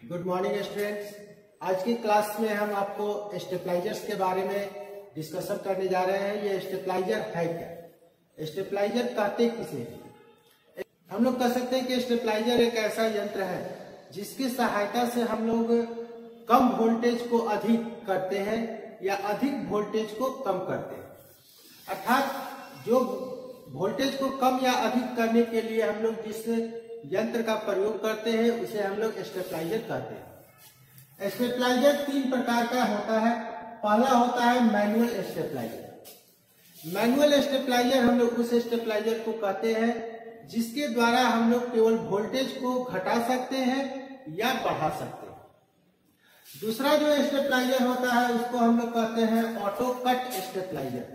Good morning students. आज की class में हम आपको स्टेबलाइजर्स के बारे में डिस्कशन करने जा रहे हैं। ये स्टेबलाइजर है क्या, स्टेबलाइजर कहते किसे? हम लोग कह सकते हैं कि स्टेबलाइजर एक ऐसा यंत्र है जिसकी सहायता से हम लोग कम वोल्टेज को अधिक करते हैं या अधिक वोल्टेज को कम करते हैं। अर्थात जो वोल्टेज को कम या अधिक करने के लिए हम लोग जिस यंत्र का प्रयोग करते हैं उसे हम लोग स्टेबलाइजर कहते हैं। स्टेबलाइजर तीन प्रकार का होता है। पहला होता है मैनुअल स्टेबलाइजर। मैनुअल स्टेबलाइजर हम लोग उस स्टेबलाइजर को कहते हैं जिसके द्वारा हम लोग केवल वोल्टेज को घटा सकते हैं या बढ़ा सकते हैं। दूसरा जो स्टेबलाइजर होता है उसको हम लोग कहते हैं auto cut stabiliser.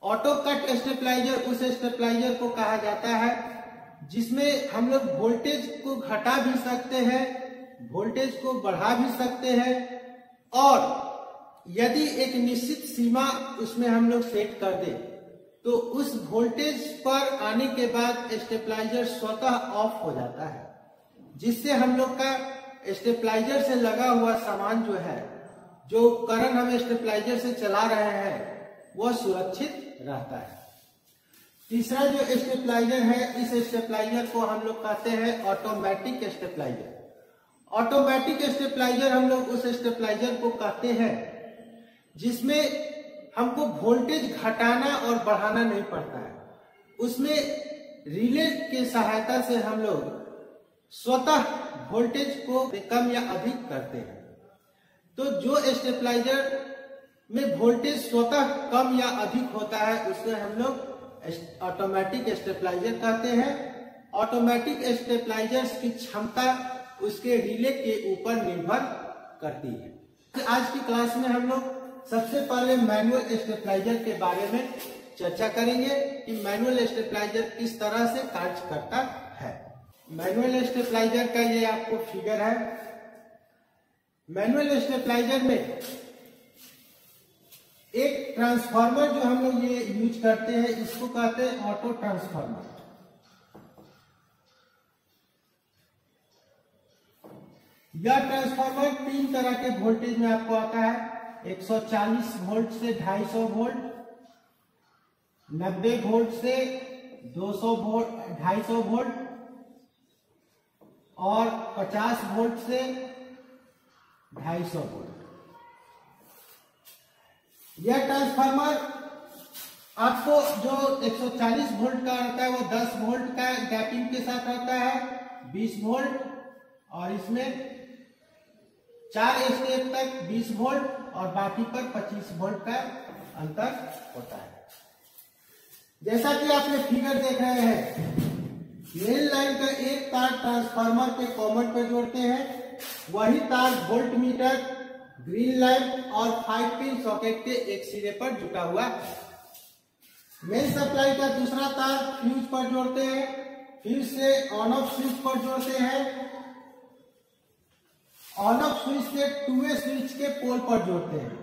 Auto cut stabiliser उस स्टेबलाइजर को कहा जाता है जिसमें हम लोग वोल्टेज को घटा भी सकते हैं, वोल्टेज को बढ़ा भी सकते हैं और यदि एक निश्चित सीमा उसमें हम लोग सेट कर दें तो उस वोल्टेज पर आने के बाद स्टेबलाइजर स्वतः ऑफ हो जाता है, जिससे हम लोग का स्टेबलाइजर से लगा हुआ सामान जो है, जो उपकरण हम स्टेबलाइजर से चला रहे हैं, वह सुरक्षित रहता है। तीसरा जो स्टेबलाइजर है, इस स्टेबलाइजर को हम लोग कहते हैं ऑटोमेटिक स्टेबलाइजर। ऑटोमेटिक स्टेबलाइजर हम लोग उस स्टेबलाइजर को कहते हैं जिसमें हमको वोल्टेज घटाना और बढ़ाना नहीं पड़ता है। उसमें रिले की सहायता से हम लोग स्वतः वोल्टेज को कम या अधिक करते हैं। तो जो स्टेबलाइजर में वोल्टेज स्वतः कम या अधिक होता है उसे हम लोग ऑटोमेटिक स्टेबलाइजर कहते हैं। ऑटोमेटिक स्टेबलाइजर्स की क्षमता उसके रिले के ऊपर निर्भर करती है। आज की क्लास में हम लोग सबसे पहले मैनुअल स्टेबलाइजर के बारे में चर्चा करेंगे कि मैनुअल स्टेबलाइजर किस तरह से कार्य करता है। मैनुअल स्टेबलाइजर का ये आपको फिगर है। मैनुअल स्टेबलाइजर में एक ट्रांसफार्मर जो हम लोग ये यूज करते हैं इसको कहते हैं ऑटो ट्रांसफार्मर। यह ट्रांसफार्मर तीन तरह के वोल्टेज में आपको आता है। 140 वोल्ट से 250 वोल्ट, 90 वोल्ट से 200 वोल्ट 250 वोल्ट और 50 वोल्ट से 250 वोल्ट। यह ट्रांसफार्मर आपको जो 140 वोल्ट का रहता है वो 10 वोल्ट का गैपिंग के साथ रहता है, 20 वोल्ट, और इसमें 4 स्टेप तक 20 वोल्ट और बाकी पर 25 वोल्ट का अंतर होता है। जैसा कि आप ये फिगर देख रहे हैं, मेन लाइन का एक तार ट्रांसफार्मर के कॉमन पर जोड़ते हैं, वही तार वोल्ट मीटर, ग्रीन लाइट और 5 पिन सॉकेट के एक सिरे पर जुटा हुआ है। मेन सप्लाई का दूसरा तार फ्यूज पर जोड़ते हैं, फिर से ऑन ऑफ स्विच पर जोड़ते हैं, ऑन ऑफ स्विच के 2 वे स्विच के पोल पर जोड़ते हैं।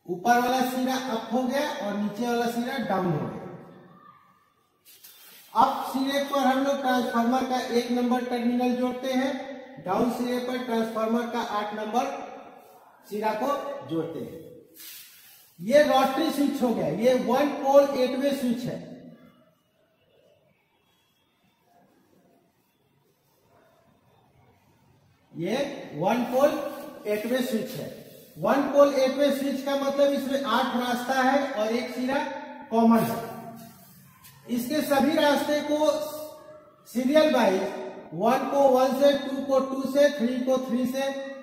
ऊपर वाला सिरा अप हो गया और नीचे वाला सिरा डाउन हो गया। अप सिरे पर हम लोग ट्रांसफार्मर का 1 नंबर टर्मिनल जोड़ते हैं, डाउन सिरे पर ट्रांसफार्मर का 8 नंबर सिरा को जोड़ते हैं। ये रोटरी स्विच हो गया। ये 1 पोल 8 वे स्विच है। ये 1 पोल 8 वे स्विच है। 1 पोल 8 वे स्विच का मतलब इसमें 8 रास्ता है और एक सिरा कॉमन है। इसके सभी रास्ते को सीरियल वाइज 1 को 1 से, 2 को 2 से, 3 को 3 से,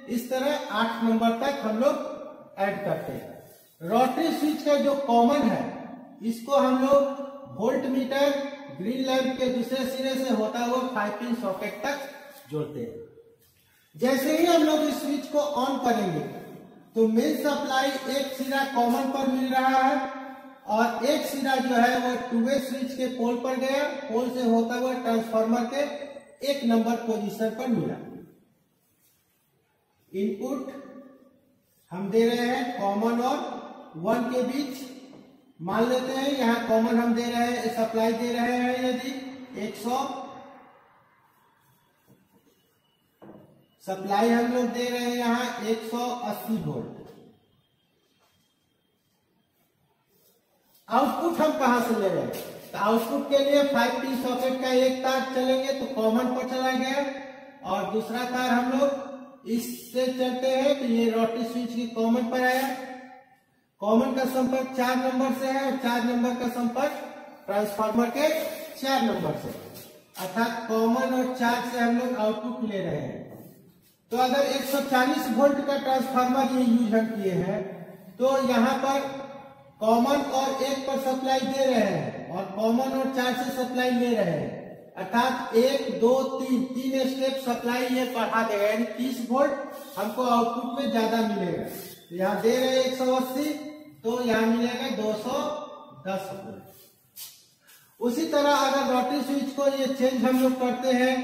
इस तरह 8 नंबर तक हम लोग ऐड करते हैं। रोटरी स्विच का जो कॉमन है इसको हम लोग वोल्ट मीटर, ग्रीन लैंप के दूसरे सिरे से होता हुआ 5 पिन सॉकेट तक जोड़ते हैं। जैसे ही हम लोग इस स्विच को ऑन करेंगे तो मेन सप्लाई एक सिरा कॉमन पर मिल रहा है और एक सिरा जो है वो 2 वे स्विच के पोल पर गया, पोल से होता हुआ ट्रांसफार्मर के 1 नंबर पोजीशन पर मिला। इनपुट हम दे रहे हैं कॉमन और 1 के बीच मान लेते हैं यहाँ कॉमन हम दे रहे हैं, सप्लाई दे रहे हैं यदि 100, सप्लाई हम लोग दे रहे हैं यहाँ 180 वोल्ट। आउटपुट हम कहां से ले रहे हैं? तो आउटपुट के लिए 5T सॉकेट का एक तार चलेंगे तो कॉमन पर चला गया, और दूसरा तार हम लोग इससे चलते हैं तो ये रोटरी स्विच की कॉमन पर आया। कॉमन का संपर्क 4 नंबर से है और 4 नंबर का संपर्क ट्रांसफार्मर के 4 नंबर से, अर्थात कॉमन और 4 से हम लोग आउटपुट ले रहे हैं। तो अगर 140 वोल्ट का ट्रांसफार्मर ये यूज हम किए हैं तो यहाँ पर कॉमन और 1 पर सप्लाई दे रहे हैं और कॉमन और 4 से सप्लाई ले रहे हैं, अर्थात 1 2 3 स्टेप सप्लाई ये बढ़ा देगा, यानी 30 वोल्ट हमको आउटपुट में ज्यादा मिलेगा। तो यहाँ दे रहे हैं 180 तो यहाँ मिलेगा 210 वोल्ट। उसी तरह अगर रोटरी स्विच को ये चेंज हम लोग करते हैं,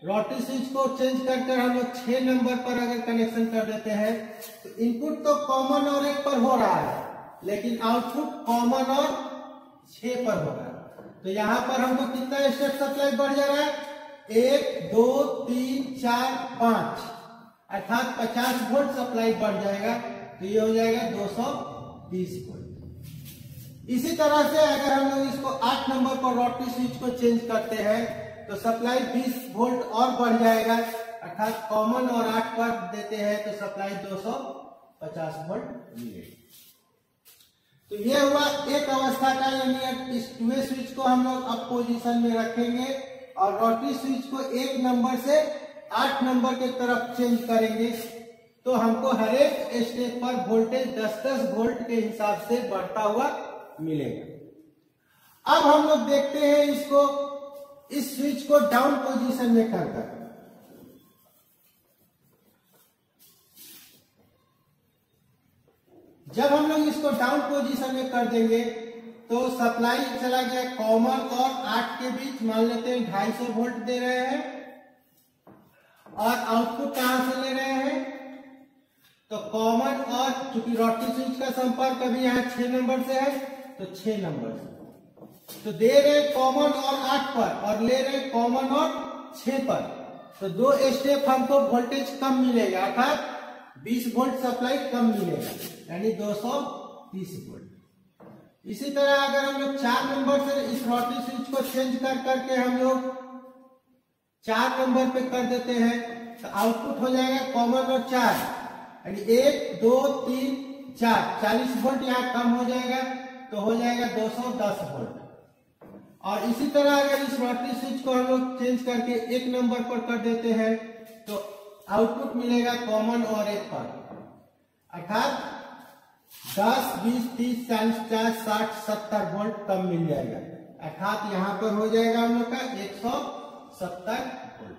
रोटरी स्विच को चेंज कर हम लोग 6 नंबर पर अगर कनेक्शन कर देते हैं तो इनपुट तो कॉमन और 1 पर हो रहा है, लेकिन आउटपुट कॉमन और 6 पर हो रहा है। तो यहाँ पर हमको कितना स्टेप सप्लाई बढ़ जा रहा है? 1 2 3 4 5, अर्थात 50 वोल्ट सप्लाई बढ़ जाएगा, तो ये हो जाएगा 220 वोल्ट। इसी तरह से अगर हम लोग इसको 8 नंबर पर रोटरी स्विच को चेंज करते हैं तो सप्लाई 20 वोल्ट और बढ़ जाएगा, अर्थात कॉमन और 8 पर देते हैं तो सप्लाई 250 वोल्ट मिलेगी। तो ये हुआ एक अवस्था का, यानी इस 2 स्विच को हम लोग अप पोजीशन में रखेंगे और रोटरी स्विच को 1 नंबर से 8 नंबर के तरफ चेंज करेंगे, तो हमको हर एक स्टेप पर वोल्टेज 10-10 वोल्ट के हिसाब से बढ़ता हुआ मिलेगा। अब हम लोग देखते हैं इसको, इस स्विच को डाउन पोजीशन में कर जब हम लोग इसको डाउन पोजीशन में कर देंगे तो सप्लाई चला गया कॉमन और 8 के बीच, मान लेते हैं 250 वोल्ट दे रहे हैं, और आउटपुट कहां से ले रहे हैं? तो कॉमन और चूंकि रोटरी स्विच का संपर्क अभी यहाँ 6 नंबर से है तो 6 नंबर से, तो दे रहे कॉमन और 8 पर और ले रहे कॉमन और 6 पर, तो 2 स्टेप हमको वोल्टेज कम मिलेगा, अर्थात 20 वोल्ट सप्लाई कम मिलेगा, यानी 230 वोल्ट। इसी तरह अगर हम लोग 4 नंबर से इस रोटरी स्विच को चेंज करके हम लोग 4 नंबर पे कर देते हैं तो आउटपुट हो जाएगा कॉमन और 4, यानी 1 2 3 4, 40 वोल्ट यहाँ कम हो जाएगा तो हो जाएगा 210 वोल्ट। और इसी तरह अगर इस रोटरी स्विच को हम लोग चेंज करके 1 नंबर पर कर देते हैं तो आउटपुट मिलेगा कॉमन और 1 पर, अर्थात 10 20 30 40 50 60 70 वोल्ट कम मिल जाएगा, अर्थात यहाँ पर हो जाएगा हम लोग का 170 वोल्ट।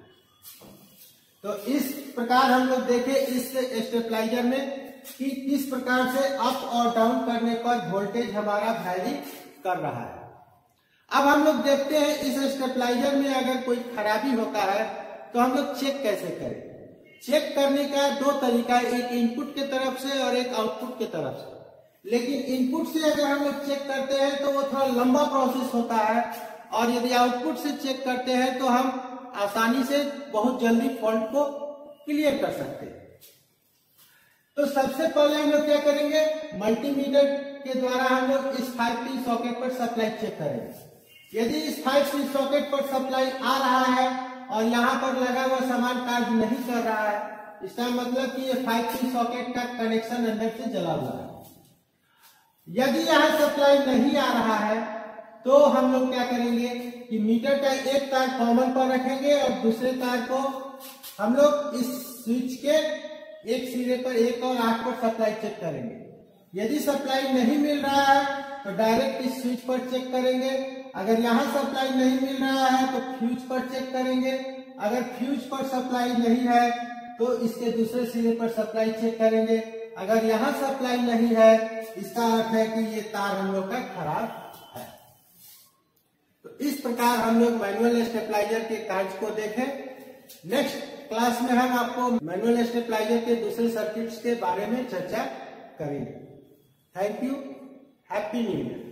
तो इस प्रकार हम लोग देखे इस स्टेबलाइजर में कि किस प्रकार से अप और डाउन करने पर वोल्टेज हमारा वैरी कर रहा है। अब हम लोग देखते हैं इस स्टेबलाइजर में अगर कोई खराबी होता है तो हम लोग चेक कैसे करें। चेक करने का 2 तरीका है, एक इनपुट के तरफ से और एक आउटपुट के तरफ से। लेकिन इनपुट से अगर हम लोग चेक करते हैं तो वो थोड़ा लंबा प्रोसेस होता है, और यदि आउटपुट से चेक करते हैं तो हम आसानी से बहुत जल्दी फॉल्ट को क्लियर कर सकते हैं। तो सबसे पहले हम लोग क्या करेंगे, मल्टीमीटर के द्वारा हम लोग इस 5T सॉकेट पर सप्लाई चेक करेंगे। यदि इस 5T सॉकेट पर सप्लाई आ रहा है और यहाँ पर लगा हुआ सामान कार्य नहीं कर रहा है, इसका मतलब कि ये 5T सॉकेट का कनेक्शन अंदर से जला हुआ है। यदि यहाँ सप्लाई नहीं आ रहा है तो हम लोग क्या करेंगे कि मीटर का एक तार कॉमन पर रखेंगे और दूसरे तार को हम लोग इस स्विच के एक सिरे पर 1 और 8 पर सप्लाई चेक करेंगे। यदि सप्लाई नहीं मिल रहा है तो डायरेक्ट इस स्विच पर चेक करेंगे, अगर यहाँ सप्लाई नहीं मिल रहा है तो फ्यूज पर चेक करेंगे, अगर फ्यूज पर सप्लाई नहीं है तो इसके दूसरे सिरे पर सप्लाई चेक करेंगे, अगर यहाँ सप्लाई नहीं है इसका अर्थ है कि ये तार हम लोग का खराब है। तो इस प्रकार हम लोग मैनुअल स्टेबलाइजर के कार्य को देखें। नेक्स्ट क्लास में हम आपको मैनुअल स्टेबलाइजर के दूसरे सर्किट्स के बारे में चर्चा करेंगे। Thank you. Happy new year.